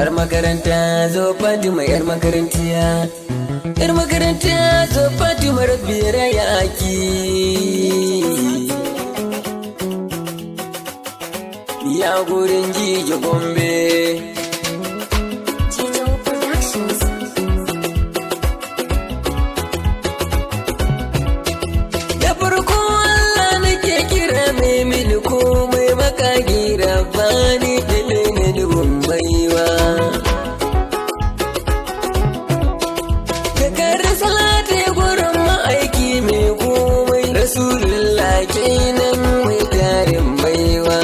Yar makaranta zo Fatima yar makarantiya, yar makaranta zo Fatima rabbi raya ki. Ya gurin Jijo Gombe. Jijo Productions. Da farko Allah nake kira mai milko mai makagi rabbani dalilin dubun baiwa. Kakar salati gurin ma'aiki mai komai Rasulullah kenan mai tarin baiwa.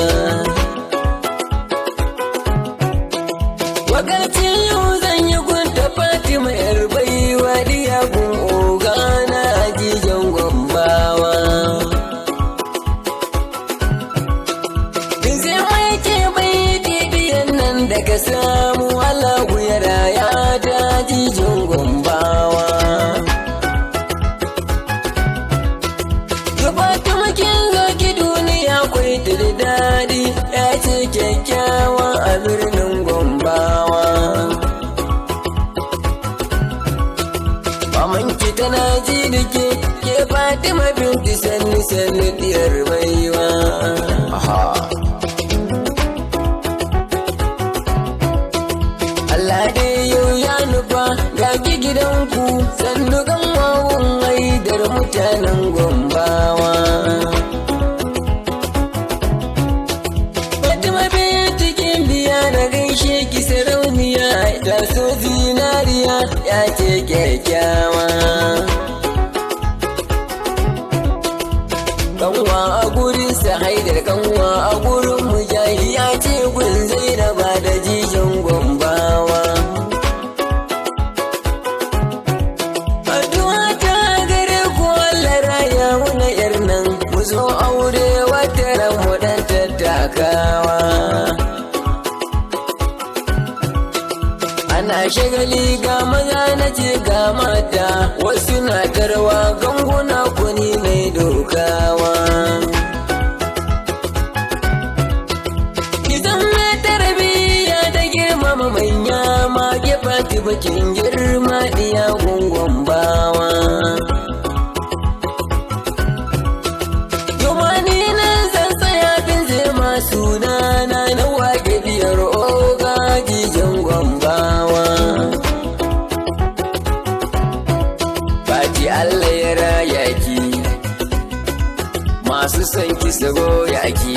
Wakacin yau zan yi gunta Fatima yar baiwa diya gun ogana Jijon Gombawa. Zai mai ke bai didiyan nan daga samu Allahu ya raya ta Jijon Gombawa. Fatima kin zo ki duniya kwai da daɗi ya ce kyakkyawa a birnin Gombawa. Mamanki tana ji da ke Fatima binti sanni sanni diyar baiwa. Allah dai yau ya nufa ga ki gidanku sannu gan wawun haidar mutanen Gombawa. Fatima binti kin biya na gaishe ki sarauniya ta so zinariya ya ce kyakkyawa. Kanwa a gurin sa haidar kanwa a gurin mujahi ya ce gun Zainaba da Jijon Gombawa. Addu'a ta gare ku Allah raya muna yar nan mu zo aure wata ran mu dan tattakawa. Ana shagali ga maza na ce ga mata wasu na tarwa ganguna kuni mai dokawa. Idan mai tarbiyya da girmama manya ma gefa bakin girma diya gungun bawa. Yomani nan zan tsaya bin zai masu nana na wage biyar oga Jijon Gombawa. Fati Allah ya raya ki, masu son ki su goya ki.